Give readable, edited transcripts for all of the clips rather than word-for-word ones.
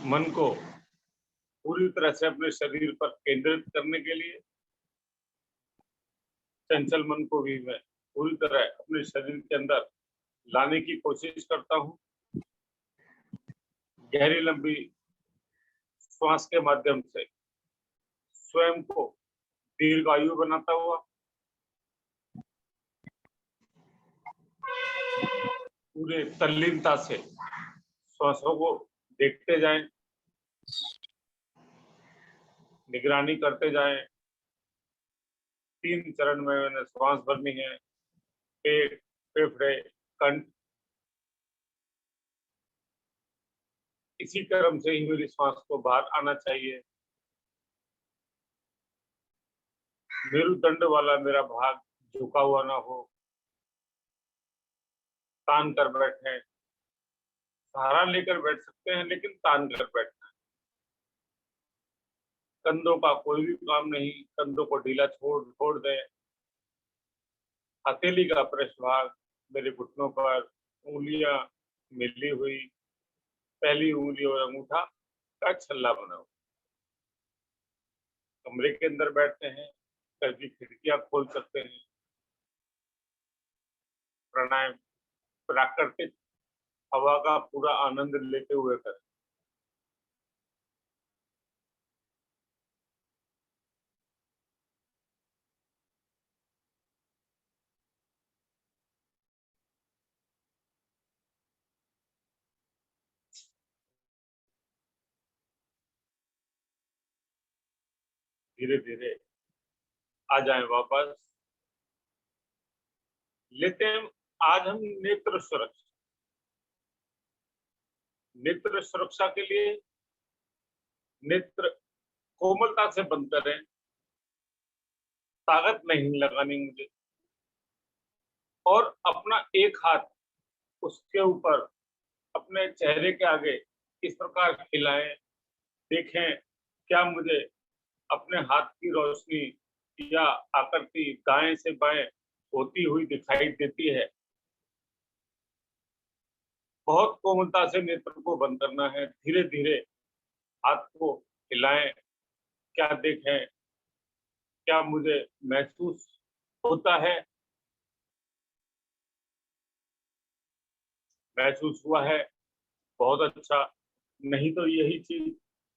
मन को पूरी तरह से अपने शरीर पर केंद्रित करने के लिए चंचल मन को भी मैं पूरी तरह अपने शरीर के अंदर लाने की कोशिश करता हूँ। गहरी लंबी श्वास के माध्यम से स्वयं को दीर्घायु बनाता हुआ पूरे तल्लीनता से श्वासों को देखते जाएं, निगरानी करते जाएं। 3 चरण में मैंने श्वास भरनी है। पेट, फेफड़े, कंठ, इसी क्रम से ही मेरी श्वास को बाहर आना चाहिए। मेरुदंड वाला मेरा भाग झुका हुआ ना हो, तान कर बैठे। सहारा लेकर बैठ सकते हैं लेकिन तान कर बैठना है। कंधों का कोई भी काम नहीं, कंधों को ढीला छोड़ दें। हथेली का पृष्ठभाग मेरे घुटनों पर, उंगलियां मिली हुई, पहली उंगली और अंगूठा का छल्ला बना हुआ। कमरे के अंदर बैठते हैं, घर की खिड़कियां खोल सकते हैं। प्राणायाम प्राकृतिक हवा का पूरा आनंद लेते हुए करें। धीरे धीरे आ जाएं वापस। लेते हैं आज हम नेत्र सुरक्षा। नेत्र सुरक्षा के लिए नेत्र कोमलता से बंद करें। ताकत नहीं लगानी मुझे, और अपना एक हाथ उसके ऊपर अपने चेहरे के आगे इस प्रकार हिलाएं। देखें क्या मुझे अपने हाथ की रोशनी या आकृति दाएं से बाएं होती हुई दिखाई देती है। बहुत कोमलता से नेत्र को बंद करना है। धीरे धीरे हाथ को हिलाएं। क्या देखें, क्या मुझे महसूस होता है? महसूस हुआ है, बहुत अच्छा। नहीं तो यही चीज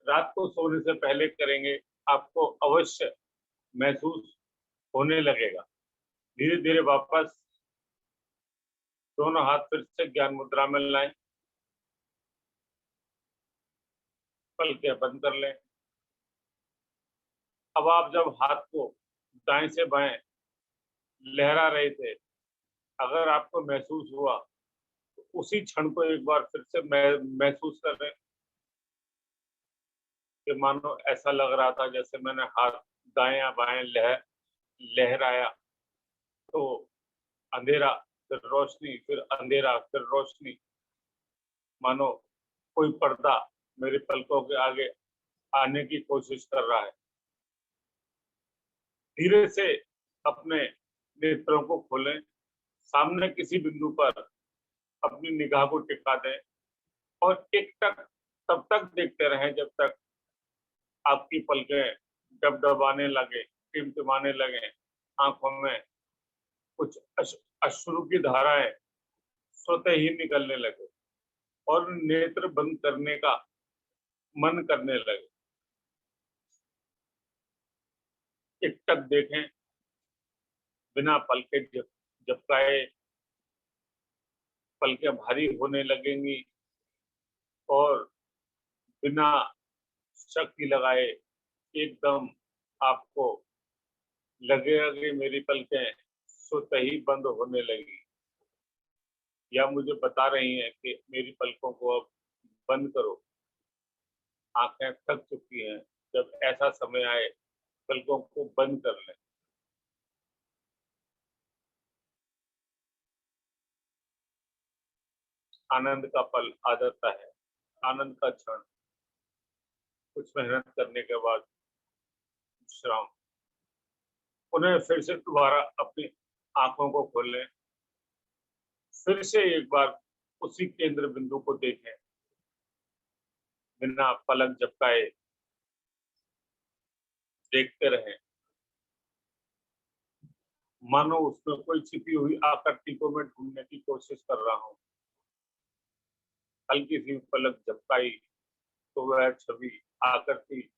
रात को सोने से पहले करेंगे, आपको अवश्य महसूस होने लगेगा। धीरे धीरे वापस दोनों हाथ फिर से ज्ञान मुद्रा में लाएं। पलकें बंद कर लें। अब आप जब हाथ को दाएं से बाएं लहरा रहे थे, अगर आपको महसूस हुआ तो उसी क्षण को एक बार फिर से महसूस कर रहे हैं कि मानो ऐसा लग रहा था जैसे मैंने हाथ दाएं या बाएं लहराया तो अंधेरा, फिर रोशनी, फिर अंधेरा, फिर रोशनी। मानो कोई पर्दा मेरे पलकों के आगे आने की कोशिश कर रहा है। धीरे से अपने नेत्रों को खोलें। सामने किसी बिंदु पर अपनी निगाह को टिका दें और एक टक तब तक देखते रहें जब तक आपकी पलकें डबडबाने लगे, टिमटिमाने लगे, आंखों में कुछ अश्रु की धाराएं स्वतः ही निकलने लगे और नेत्र बंद करने का मन करने लगे। एक टक देखें, बिना पलके झपकाए। पलकें भारी होने लगेंगी और बिना शक्ति लगाए एकदम आपको लगेगा कि मेरी पलकें स्वतः ही बंद होने लगी, या मुझे बता रही हैं कि मेरी पलकों को अब बंद करो, आंखें थक चुकी हैं। जब ऐसा समय आए, पलकों को बंद कर लें। आनंद का पल आ जाता है, आनंद का क्षण। कुछ मेहनत करने के बाद विश्राम। उन्हें फिर से दोबारा अपनी आंखों को खोलें। फिर से एक बार उसी केंद्र बिंदु को देखें। बिना पलक झपकाए देखते रहें, मानो उसमें कोई छिपी हुई आकृति को मैं ढूंढने की कोशिश कर रहा हूँ। हल्की सी पलक झपकाई तो वह छवि, आकृति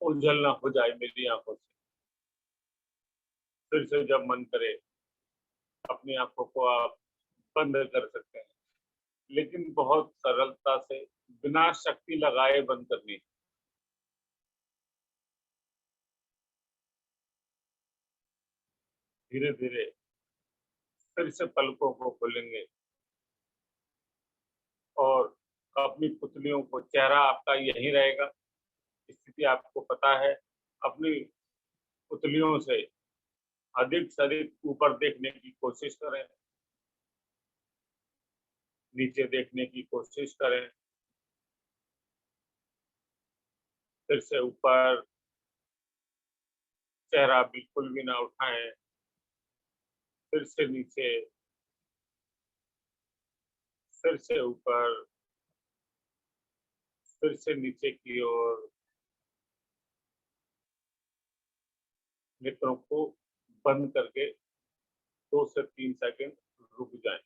ओझल न हो जाए मेरी आंखों से। फिर से जब मन करे अपनी आंखों को आप बंद कर सकते हैं, लेकिन बहुत सरलता से, बिना शक्ति लगाए बंद करनी। धीरे धीरे फिर से पलकों को खोलेंगे और अपनी पुतलियों को, चेहरा आपका यहीं रहेगा, स्थिति आपको पता है। अपनी पुतलियों से अधिक से अधिक ऊपर देखने की कोशिश करें, नीचे देखने की कोशिश करें, फिर से ऊपर, चेहरा बिल्कुल भी ना उठाएं, फिर से नीचे, फिर से ऊपर, फिर से नीचे की ओर। नेत्रों को बंद करके 2 से 3 सेकंड रुक जाएं।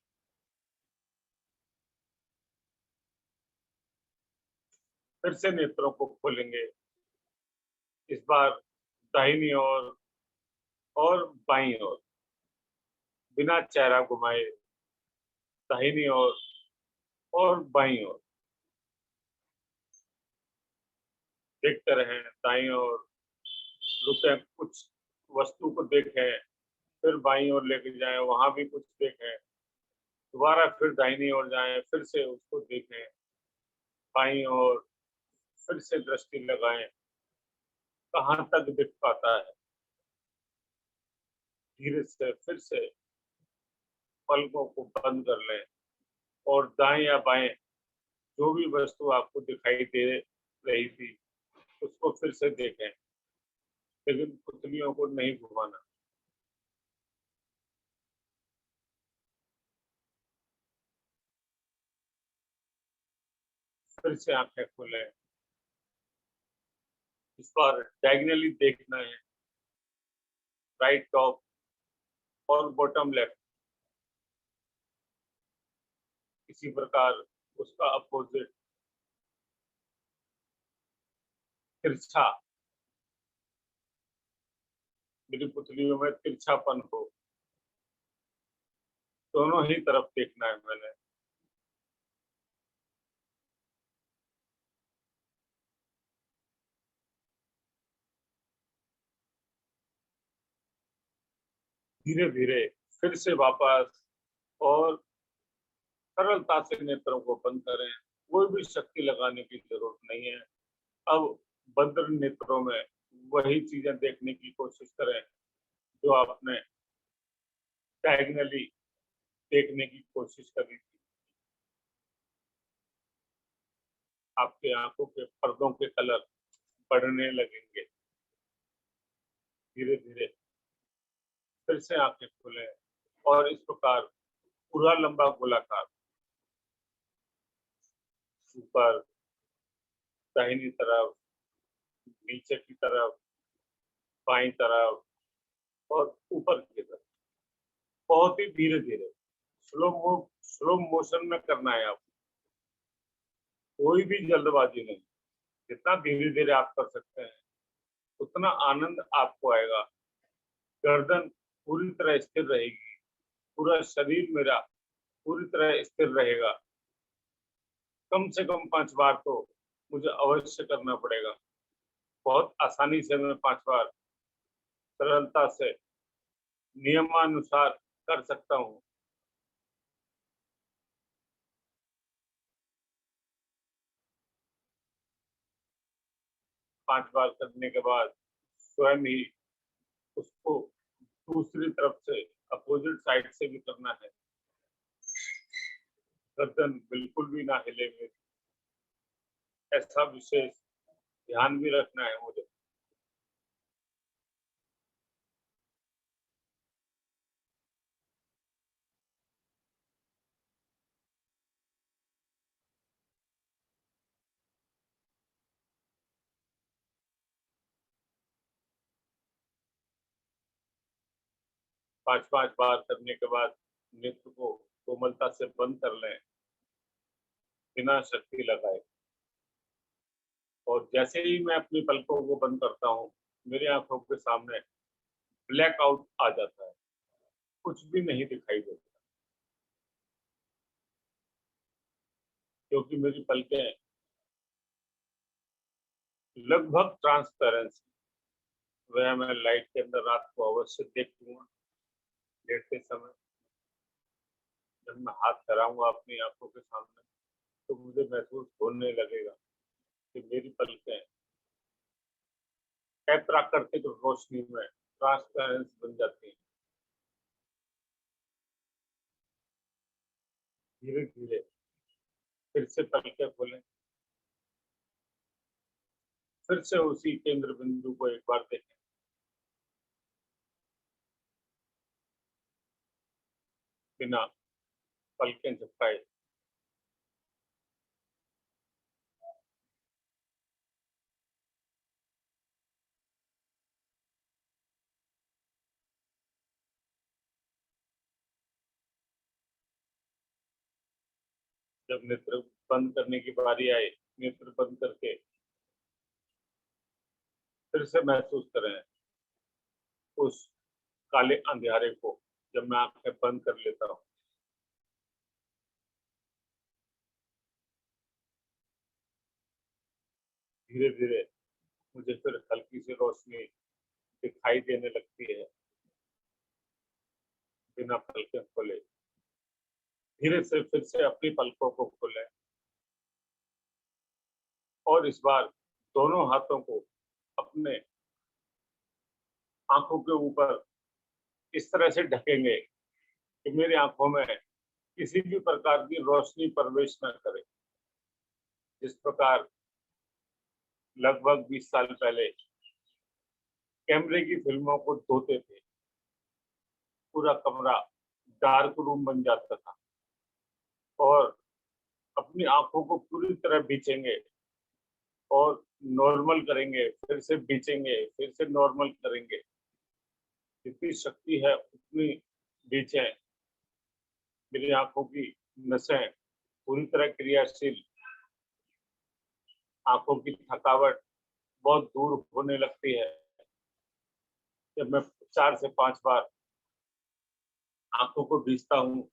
फिर से नेत्रों को खोलेंगे, इस बार दाहिनी ओर और बाईं ओर, बिना चेहरा घुमाए दाहिनी ओर और बाईं ओर देखते रहें। दाईं ओर रुके, कुछ वस्तु को देखें, फिर बाईं ओर लेके जाएं, वहां भी कुछ देखें, दोबारा फिर दाहिनी ओर जाएं, फिर से उसको देखें, बाईं ओर फिर से दृष्टि लगाएं, कहाँ तक दिख पाता है। धीरे से फिर से पलकों को बंद कर लें और दाएं या बाएं जो भी वस्तु आपको दिखाई दे रही थी उसको फिर से देखें, लेकिन पुतलियों को नहीं घुमाना। फिर से आंखें खोलें, इस बार डायगनली देखना है, राइट टॉप और बॉटम लेफ्ट, इसी प्रकार उसका अपोजिट तिरछा, मेरी पुतलियों में तिरछापन हो, दोनों ही तरफ देखना है मैंने। धीरे धीरे फिर से वापस और सरलता से नेत्रों को बंद करें, कोई भी शक्ति लगाने की जरूरत नहीं है। अब बंद नेत्रों में वही चीजें देखने की कोशिश करें जो आपने डायगनली देखने की कोशिश करी थी। आपके आंखों के पर्दों के कलर बढ़ने लगेंगे। धीरे धीरे फिर से आंखें खोलें और इस प्रकार पूरा लंबा गोलाकार, ऊपर, दाहिनी तरफ, नीचे की तरफ, बाईं तरफ और ऊपर की तरफ, बहुत ही धीरे धीरे, स्लो मोशन में करना है आपको, कोई भी जल्दबाजी नहीं। जितना धीरे धीरे आप कर सकते हैं उतना आनंद आपको आएगा। गर्दन पूरी तरह स्थिर रहेगी, पूरा शरीर मेरा पूरी तरह स्थिर रहेगा। कम से कम 5 बार तो मुझे अवश्य करना पड़ेगा। बहुत आसानी से मैं 5 बार सरलता से नियमानुसार कर सकता हूँ। 5 बार करने के बाद स्वयं ही उसको दूसरी तरफ से, अपोजिट साइड से भी करना है। गर्दन बिल्कुल भी ना हिले मेरी, ऐसा विशेष ध्यान भी रखना है मुझे। 5-5 बार करने के बाद नेत्र को कोमलता से बंद कर लें बिना शक्ति लगाए। और जैसे ही मैं अपनी पलकों को बंद करता हूँ, मेरी आंखों के सामने ब्लैक आउट आ जाता है, कुछ भी नहीं दिखाई देता, क्योंकि मेरी पलकें लगभग ट्रांसपेरेंसी। वह मैं लाइट के अंदर रात को अवश्य देखूंगा लेटते समय। जब मैं हाथ कराऊंगा अपनी आंखों के सामने, तो मुझे महसूस होने लगेगा कि मेरी पलकें अप्राकृतिक रोशनी में ट्रांसपेरेंस बन जाती हैं। धीरे धीरे फिर से पलकें खोलें, फिर से उसी केंद्र बिंदु को एक बार देखें। बिना पलकें झपकाए जब नेत्र बंद करने की बारी आए, नेत्र बंद करके फिर से महसूस करें उस काले अंधियारे को। जब मैं आंखें बंद कर लेता हूँ, धीरे धीरे मुझे फिर हल्की सी रोशनी दिखाई देने लगती है। बिना पलकें खोले धीरे से फिर से अपनी पलकों को खोलें और इस बार दोनों हाथों को अपने आंखों के ऊपर इस तरह से ढकेंगे कि मेरी आंखों में किसी भी प्रकार की रोशनी प्रवेश न करे। जिस प्रकार लगभग 20 साल पहले कैमरे की फिल्मों को धोते थे, पूरा कमरा डार्क रूम बन जाता था और अपनी आंखों को पूरी तरह बीचेंगे और नॉर्मल करेंगे, फिर से बीचेंगे, फिर से नॉर्मल करेंगे। जितनी शक्ति है उतनी बीचें। मेरी आंखों की नसें पूरी तरह क्रियाशील, आंखों की थकावट बहुत दूर होने लगती है जब मैं 4 से 5 बार आंखों को बीचता हूँ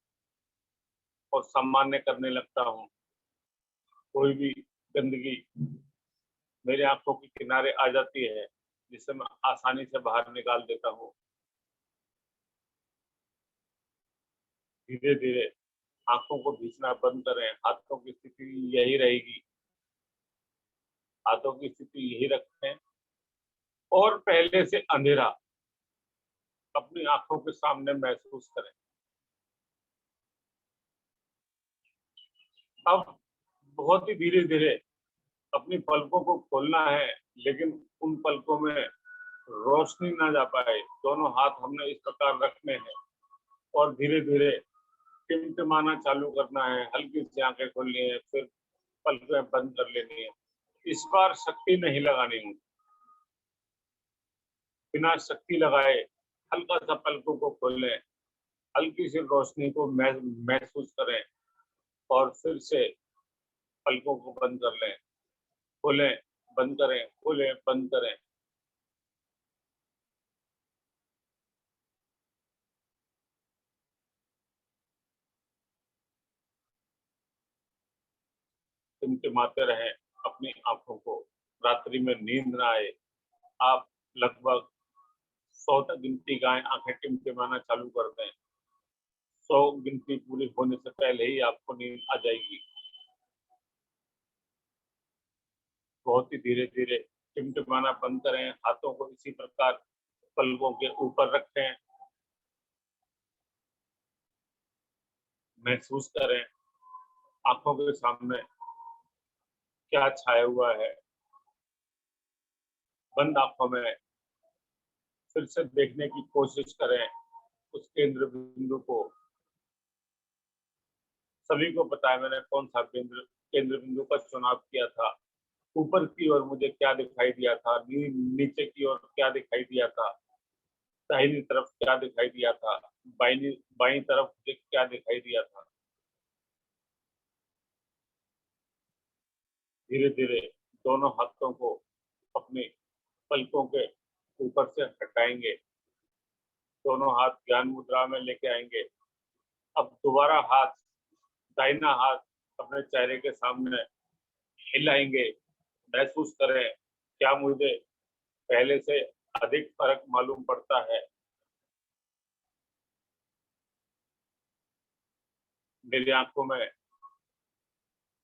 और सामान्य करने लगता हूँ। कोई भी गंदगी मेरी आंखों के किनारे आ जाती है, जिसे मैं आसानी से बाहर निकाल देता हूँ। धीरे धीरे आंखों को बीचना बंद करें। हाथों की स्थिति यही रहेगी, हाथों की स्थिति यही रखें और पहले से अंधेरा अपनी आंखों के सामने महसूस करें। अब बहुत ही धीरे धीरे अपनी पलकों को खोलना है, लेकिन उन पलकों में रोशनी ना जा पाए। दोनों हाथ हमने इस प्रकार रखने हैं और धीरे धीरे टिमटिमाना चालू करना है। हल्की सी आंखें खोलनी है, फिर पलकें बंद कर लेनी है। इस बार शक्ति नहीं लगानी है, बिना शक्ति लगाए हल्का सा पलकों को खोल लें, हल्की सी रोशनी को महसूस करें और फिर से पलकों को बंद कर लें। खोलें, बंद करें, खोलें, बंद करें। टिमटिमाते रहें अपनी आंखों को। रात्रि में नींद ना आए, आप लगभग 100 तक गिनती गाएं, आंखें टिमटिमाना चालू कर दें। 100 गिनती पूरी होने से पहले ही आपको नींद आ जाएगी। बहुत ही धीरे धीरे टिमटिमाना बंद करें। हाथों को इसी प्रकार पलकों के ऊपर रखें। महसूस करें आंखों के सामने क्या छाया हुआ है। बंद आंखों में फिर से देखने की कोशिश करें उस केंद्र बिंदु को। सभी को पता है मैंने कौन सा केंद्र बिंदु का चुनाव किया था। ऊपर की ओर मुझे क्या दिखाई दिया था, नीचे की ओर क्या दिखाई दिया था। दाहिनी तरफ क्या दिखाई दिया था, बाईं तरफ क्या दिखाई दिया था। धीरे धीरे दोनों हाथों को अपनी पलकों के ऊपर से हटाएंगे, दोनों हाथ ज्ञान मुद्रा में लेके आएंगे। अब दोबारा दाहिना हाथ अपने चेहरे के सामने हिलाएंगे। महसूस करें क्या मुझे पहले से अधिक फर्क मालूम पड़ता है। मेरी आंखों में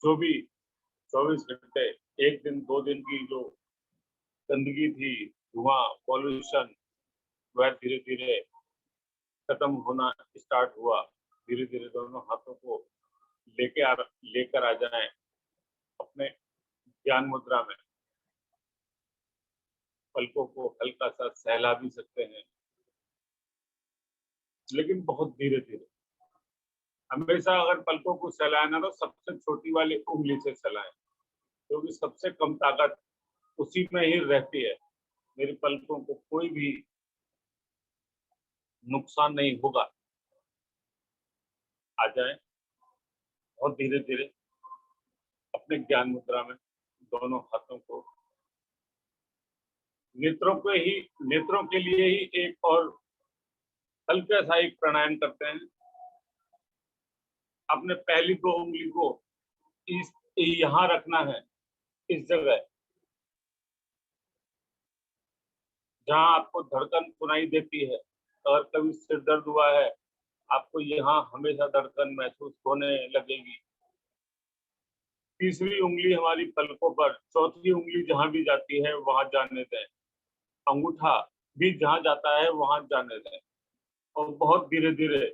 जो भी 24 घंटे, एक दिन 2 दिन की जो गंदगी थी, धुआं, पॉल्यूशन, वह धीरे धीरे खत्म होना स्टार्ट हुआ। धीरे धीरे दोनों हाथों को लेकर आ जाएं अपने ज्ञान मुद्रा में। पलकों को हल्का सा सहला भी सकते हैं, लेकिन बहुत धीरे धीरे। हमेशा अगर पलकों को सहलाना तो सबसे छोटी वाली उंगली से सहलाएं, क्योंकि सबसे कम ताकत उसी में ही रहती है। मेरी पलकों को कोई भी नुकसान नहीं होगा। आ जाए बहुत धीरे धीरे अपने ज्ञान मुद्रा में, दोनों हाथों को नेत्रों के लिए ही एक और हल्का सा एक प्राणायाम करते हैं। अपने पहली 2 उंगली को इस यहाँ रखना है, इस जगह जहां आपको धड़कन सुनाई देती है। अगर कभी सिर दर्द हुआ है, आपको यहाँ हमेशा धड़कन महसूस होने लगेगी। तीसरी उंगली हमारी पलकों पर, चौथी उंगली जहां भी जाती है वहां जाने दें। अंगूठा भी जहां जाता है वहां जाने दें, और बहुत धीरे धीरे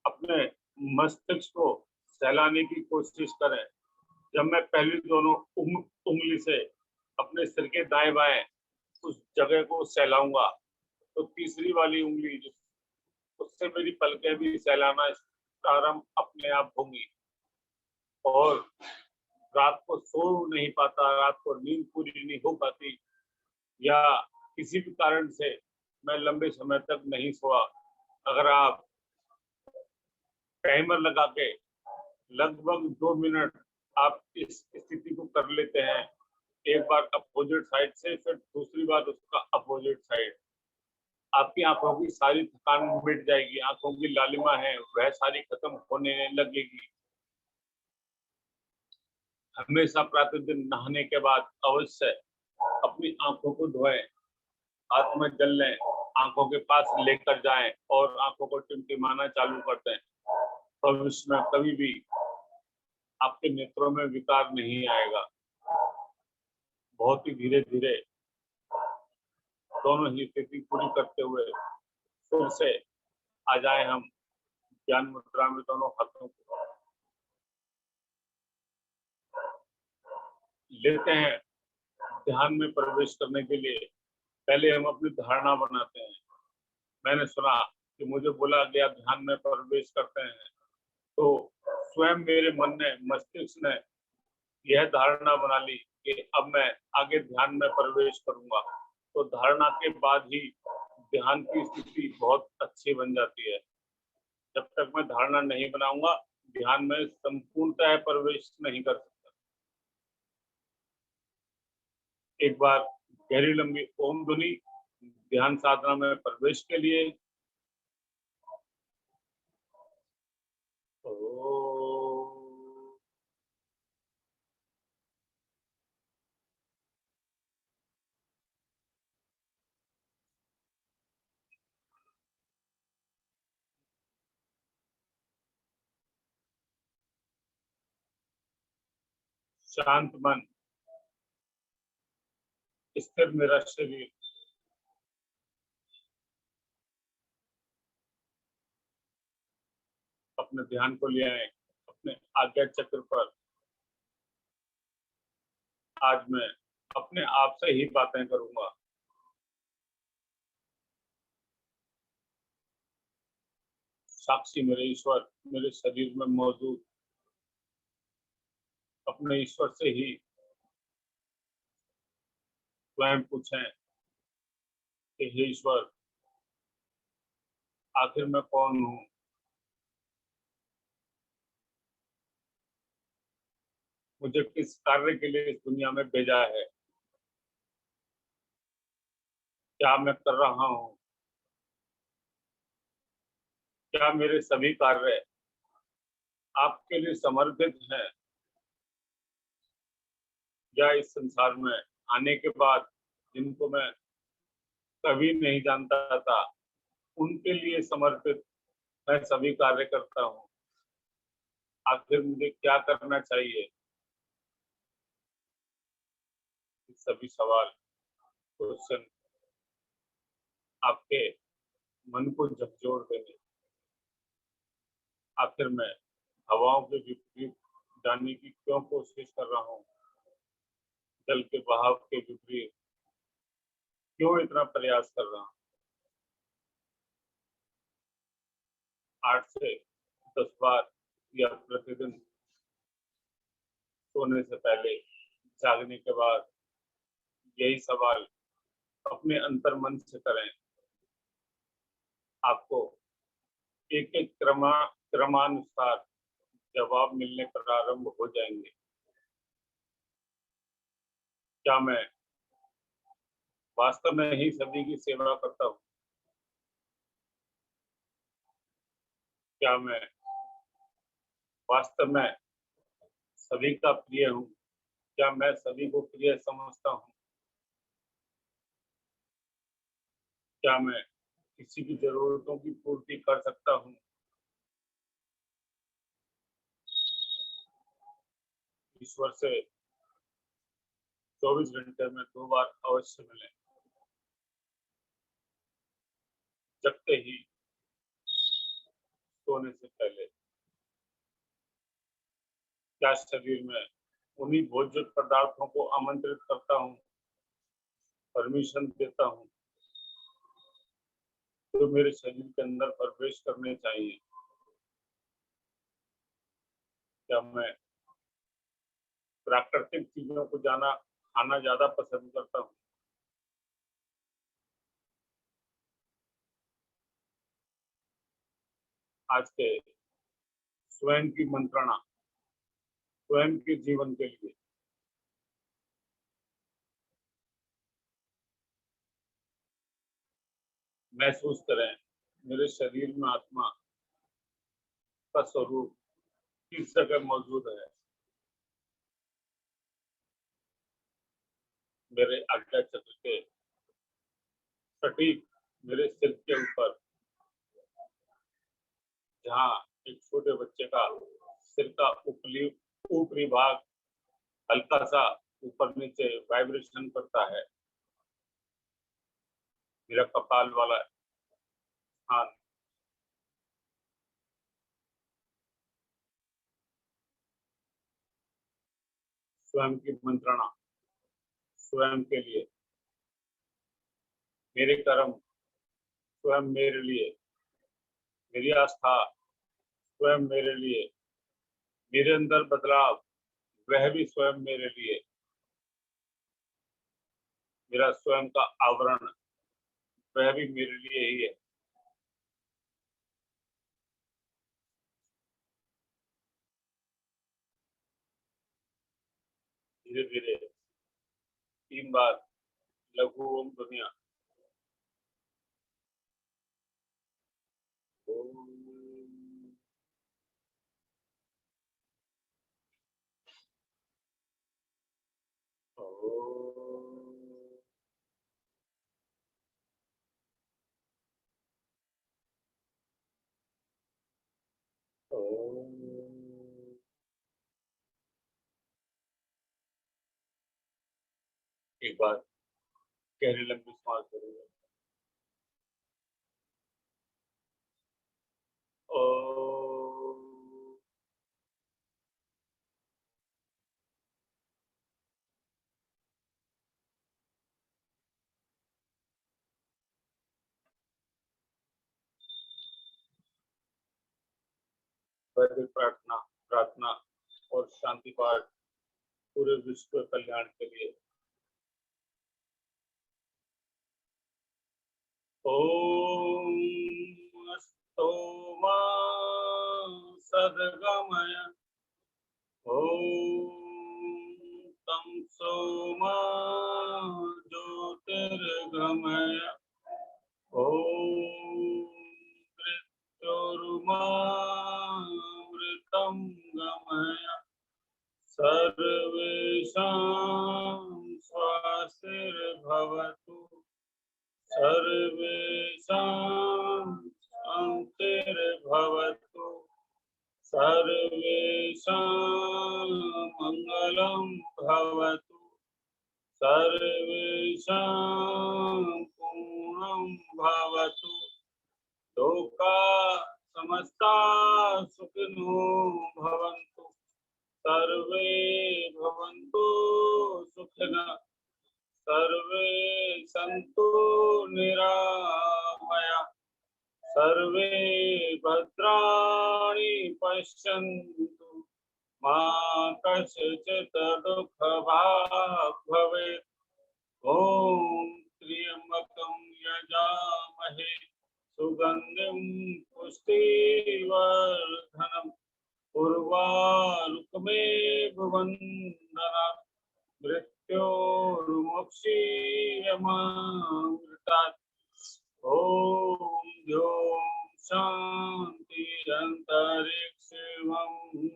अपने मस्तिष्क को सहलाने की कोशिश करें। जब मैं पहली दोनों उंगली से अपने सिर के दाएं बाएं उस जगह को सहलाऊंगा, तो तीसरी वाली उंगली उससे मेरी पलकें भी सहलाना प्रारंभ अपने आप होंगी। और रात को सो नहीं पाता, रात को नींद पूरी नहीं हो पाती, या किसी भी कारण से मैं लंबे समय तक नहीं सोआ, अगर आप टाइमर लगा के लगभग 2 मिनट आप इस स्थिति को कर लेते हैं, एक बार अपोजिट साइड से, फिर दूसरी बार उसका अपोजिट साइड, आपकी आंखों की सारी थकान मिट जाएगी। आंखों की लालिमा है वह सारी खत्म होने लगेगी। हमेशा प्रतिदिन नहाने के बाद अवश्य अपनी आंखों को धोएं, हाथ में जल लें, आंखों के पास लेकर जाएं और आंखों को टिमटिमाना चालू कर दें। भविष्य में कभी भी आपके नेत्रों में विकार नहीं आएगा। बहुत ही धीरे धीरे दोनों ही स्थिति पूरी करते हुए फिर से आ जाए हम ज्ञान मुद्रा में। दोनों हाथों को लेते हैं। ध्यान में प्रवेश करने के लिए पहले हम अपनी धारणा बनाते हैं। मैंने सुना कि मुझे बोला गया ध्यान में प्रवेश करते हैं, तो स्वयं मेरे मन ने, मस्तिष्क ने यह धारणा बना ली कि अब मैं आगे ध्यान में प्रवेश करूंगा। तो धारणा के बाद ही ध्यान की स्थिति बहुत अच्छी बन जाती है। जब तक मैं धारणा नहीं बनाऊंगा, ध्यान में संपूर्णतः प्रवेश नहीं कर सकता। एक बार गहरी लंबी ओम ध्वनि ध्यान साधना में प्रवेश के लिए। शांत मन, स्थिर मेरा शरीर, अपने ध्यान को ले आए अपने आज्ञा चक्र पर। आज मैं अपने आप से ही बातें करूंगा। साक्षी मेरे ईश्वर मेरे शरीर में मौजूद, अपने ईश्वर से ही स्वयं पूछें कि हे ईश्वर, आखिर मैं कौन हूँ, मुझे किस कार्य के लिए इस दुनिया में भेजा है, क्या मैं कर रहा हूँ, क्या मेरे सभी कार्य आपके लिए समर्पित हैं, या इस संसार में आने के बाद जिनको मैं कभी नहीं जानता था उनके लिए समर्पित मैं सभी कार्य करता हूँ। आखिर मुझे क्या करना चाहिए? सभी सवाल, क्वेश्चन आपके मन को झकझोर देंगे। आखिर मैं हवाओं के विपरीत जाने की क्यों कोशिश कर रहा हूँ? जल के बहाव के विपरीत क्यों इतना प्रयास कर रहा हूँ? 8 से 10 बार या प्रतिदिन सोने से पहले, जागने के बाद यही सवाल अपने अंतर मन से करें। आपको एक एक क्रमानुसार जवाब मिलने प्रारंभ हो जाएंगे। क्या मैं वास्तव में ही सभी की सेवा करता हूँ? क्या मैं वास्तव में सभी का प्रिय हूँ? क्या मैं सभी को प्रिय समझता हूँ? क्या मैं किसी की जरूरतों की पूर्ति कर सकता हूँ? ईश्वर से 24 घंटे में 2 बार अवश्य मिलें। जगते ही, सोने से पहले। क्या शरीर में उन्हीं भोज्य पदार्थों को आमंत्रित करता हूँ, परमिशन देता हूँ जो मेरे शरीर के अंदर प्रवेश करने चाहिए? क्या मैं प्राकृतिक चीजों को खाना ज्यादा पसंद करता हूँ? आज के स्वयं की मंत्रणा, स्वयं के जीवन के लिए महसूस करें, मेरे शरीर में आत्मा का स्वरूप किस जगह मौजूद है। मेरे आज्ञा चक्र के सटीक मेरे सिर के ऊपर, जहाँ एक छोटे बच्चे का सिर का ऊपरी भाग हल्का सा ऊपर नीचे वाइब्रेशन करता है, मेरा कपाल वाला स्थान स्वयं की मंत्रणा, स्वयं के लिए, मेरे कर्म स्वयं मेरे लिए, मेरी आस्था स्वयं मेरे लिए, मेरे अंदर बदलाव वह भी स्वयं मेरे लिए, मेरा स्वयं का आवरण वह भी मेरे लिए ही है। धीरे धीरे 3 बार लघु ओम ध्वनिया, ओम, ओम, ओम। एक बार गहरी लंबी सांस भरिए। ओम। वैदिक प्रार्थना प्रार्थना और शांति पाठ पूरे विश्व कल्याण के लिए। ओम अस्तो मा सद्गमय। ओम तमसो मा ज्योतिर्गमय। ओम मृत्योर्मामृतं गमय। सर्वेषां स्वास्तिर्भवतु। सर्वेषां शान्तिर्भवतु। सर्वेषां मङ्गलं भवतु। सर्वेषां पूर्णं भवतु। लोका समस्ता सुखिनो भवन्तु। सर्वे भवन्तु सुखिनः। सर्वे सन्तु निरामया। सर्वे भद्राणि पश्यन्तु। मा कश्चित् दुःखभाग् भवेत्। ॐ त्र्यम्बकं यजामहे सुगन्धिं पुष्टिवर्धनम्। उर्वारुकमेव वन्दनात्। मृत्योर्मुक्षीयमामृतात्। ॐ द्यौः शान्तिरन्तरिक्षं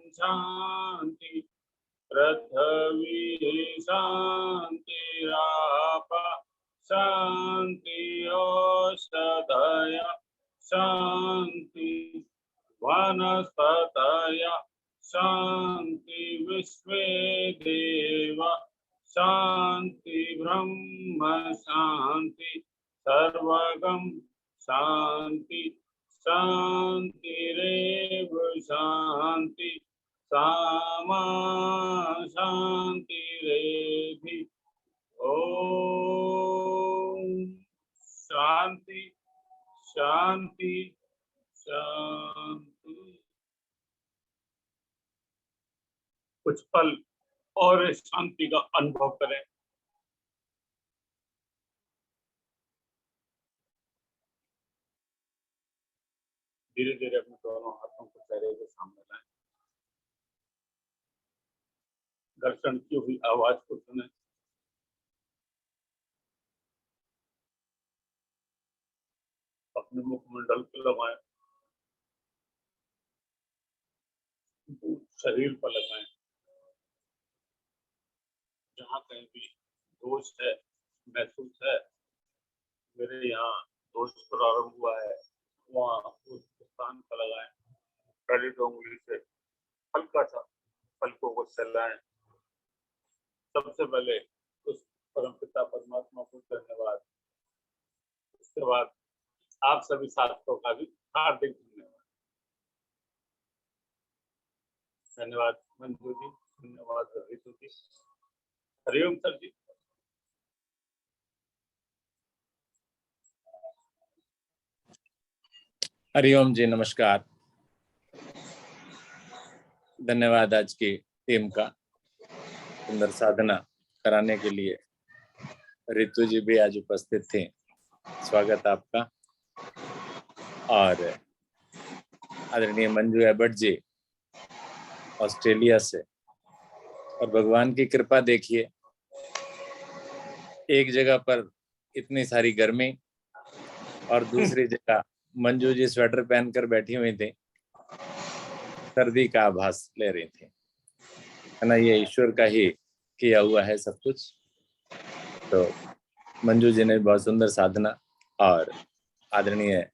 शान्ति। पृथ्वी शान्तिराप शान्ति। औषधयः शान्ति। वनस्पतयः शान्ति। विश्वे देवा शान्ति। ब्रह्म शान्ति। सर्वगं शान्ति। शान्तिरेव शान्ति। सामा शान्तिरेधि। ओम शांति शांति शांति। कुछ पल और इस शांति का अनुभव करें। धीरे धीरे अपने दोनों हाथों को चेहरे के सामने लाएं। घर्षण की हुई आवाज को सुने। अपने मुखमंडल को लगाएं। शरीर पर लगाएं। जहाँ कहीं भी दोष है महसूस है, मेरे यहाँ दोष प्रारंभ हुआ है, वहाँ उस स्थान पर लगाएं। पहली उंगली से हल्का सा पलकों को सहलाएं। सबसे पहले उस परमपिता परमात्मा को धन्यवाद। उसके बाद आप सभी साथियों का भी हार्दिक धन्यवाद। धन्यवाद मंजू जी, धन्यवाद रितु जी। हरिओम सर जी। हरिओम जी, नमस्कार। धन्यवाद आज की टीम का सुंदर साधना कराने के लिए। रितु जी भी आज उपस्थित थे, स्वागत आपका। और आदरणीय मंजू एबट जी ऑस्ट्रेलिया से। और भगवान की कृपा देखिए, एक जगह पर इतनी सारी गर्मी और दूसरी जगह मंजू जी स्वेटर पहनकर बैठी हुई थी, सर्दी का आभास ले रही थी, है ना। ये ईश्वर का ही किया हुआ है सब कुछ। तो मंजू जी ने बहुत सुंदर साधना, और आदरणीय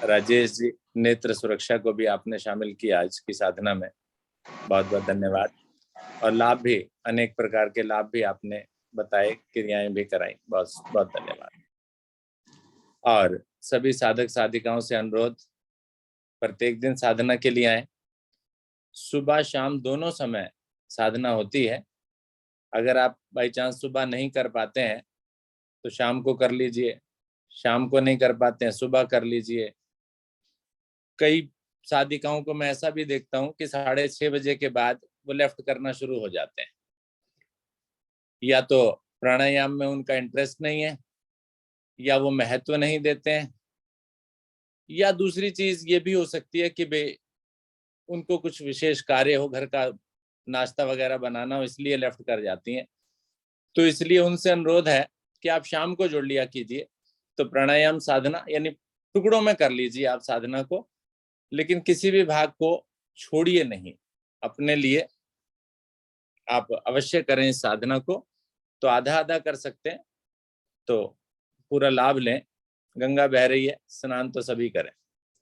राजेश जी नेत्र सुरक्षा को भी आपने शामिल किया आज की साधना में, बहुत बहुत धन्यवाद। और लाभ भी, अनेक प्रकार के लाभ भी आपने बताए, क्रियाएं भी कराई, बहुत बहुत धन्यवाद। और सभी साधक साधिकाओं से अनुरोध, प्रत्येक दिन साधना के लिए आए। सुबह शाम दोनों समय साधना होती है। अगर आप बाई चांस सुबह नहीं कर पाते हैं तो शाम को कर लीजिए, शाम को नहीं कर पाते हैं सुबह कर लीजिए। कई साधिकाओं को मैं ऐसा भी देखता हूं कि 6:30 बजे के बाद वो लेफ्ट करना शुरू हो जाते हैं। या तो प्राणायाम में उनका इंटरेस्ट नहीं है, या वो महत्व नहीं देते हैं, या दूसरी चीज ये भी हो सकती है कि बे उनको कुछ विशेष कार्य हो, घर का नाश्ता वगैरह बनाना हो, इसलिए लेफ्ट कर जाती हैं। तो इसलिए उनसे अनुरोध है कि आप शाम को जुड़ लिया कीजिए। तो प्राणायाम साधना यानी टुकड़ों में कर लीजिए आप साधना को, लेकिन किसी भी भाग को छोड़िए नहीं, अपने लिए आप अवश्य करें इस साधना को। तो आधा आधा कर सकते हैं तो पूरा लाभ लें। गंगा बह रही है, स्नान तो सभी करें,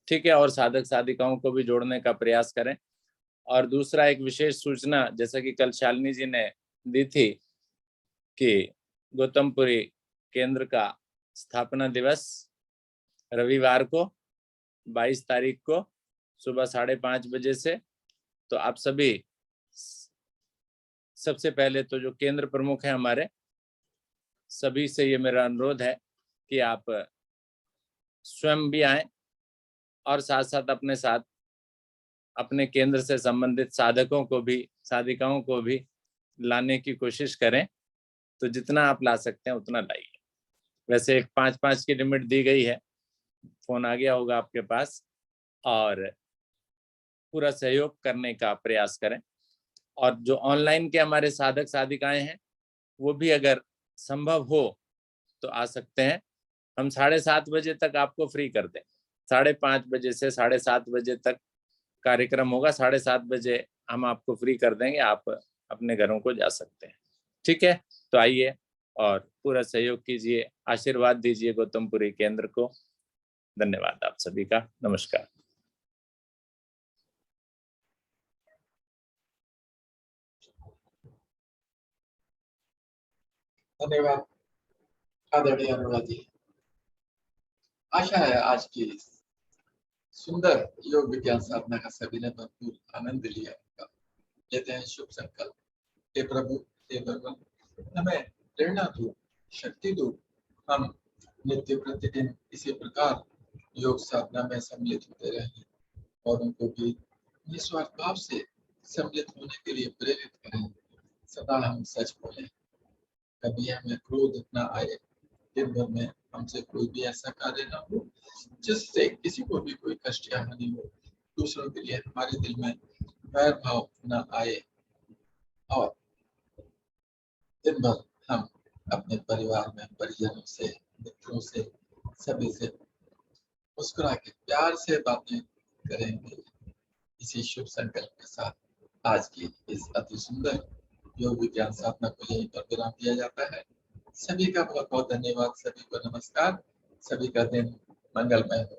ठीक है, और साधक साधिकाओं को भी जोड़ने का प्रयास करें। और दूसरा एक विशेष सूचना, जैसा कि कल शालिनी जी ने दी थी कि गौतमपुरी केंद्र का स्थापना दिवस रविवार को 22 तारीख को सुबह 5:30 बजे से, तो आप सभी, सबसे पहले तो जो केंद्र प्रमुख हैं हमारे, सभी से ये मेरा अनुरोध है कि आप स्वयं भी आएं और साथ साथ अपने साथ अपने केंद्र से संबंधित साधकों को भी, साधिकाओं को भी लाने की कोशिश करें। तो जितना आप ला सकते हैं उतना लाइए। वैसे एक 5-5 की लिमिट दी गई है, फोन आ गया होगा आपके पास, और पूरा सहयोग करने का प्रयास करें। और जो ऑनलाइन के हमारे साधक साधिकाएं हैं वो भी अगर संभव हो तो आ सकते हैं। हम 7:30 बजे तक आपको फ्री कर दें। 5:30 बजे से 7:30 बजे तक कार्यक्रम होगा। 7:30 बजे हम आपको फ्री कर देंगे, आप अपने घरों को जा सकते हैं, ठीक है। तो आइए और पूरा सहयोग कीजिए, आशीर्वाद दीजिए गौतमपुरी केंद्र को। धन्यवाद आप सभी का। नमस्कार। धन्यवाद आदरणीय अनुराग जी। आशा है आज की सुंदर योग विज्ञान साधना का सभी ने भरपूर आनंद लिया होगा। लेते हैं शुभ संकल्प। हे प्रभु, हे भगवान, हमें प्रेरणा दो, शक्ति दो। हम नित्य प्रतिदिन इसी प्रकार योग साधना में सम्मिलित होते रहें और उनको भी निस्वार्थ भाव से सम्मिलित होने के लिए प्रेरित करें। सदा हम सच बोलें, कभी हमें क्रोध न आए, दिन भर में हमसे कोई भी ऐसा कार्य न हो जिससे किसी को भी कोई कष्ट या हानि हो, दूसरों के लिए हमारे दिल में वैर भाव न आए, और दिन भर हम अपने परिवार में परिजनों से, मित्रों से, सभी से मुस्कुरा के प्यार से बातें करेंगे। इसी शुभ संकल्प के साथ आज की इस अति सुंदर योग विज्ञान साधना को यहीं पर विराम दिया जाता है। सभी का बहुत बहुत धन्यवाद, सभी को नमस्कार, सभी का दिन मंगलमय हो।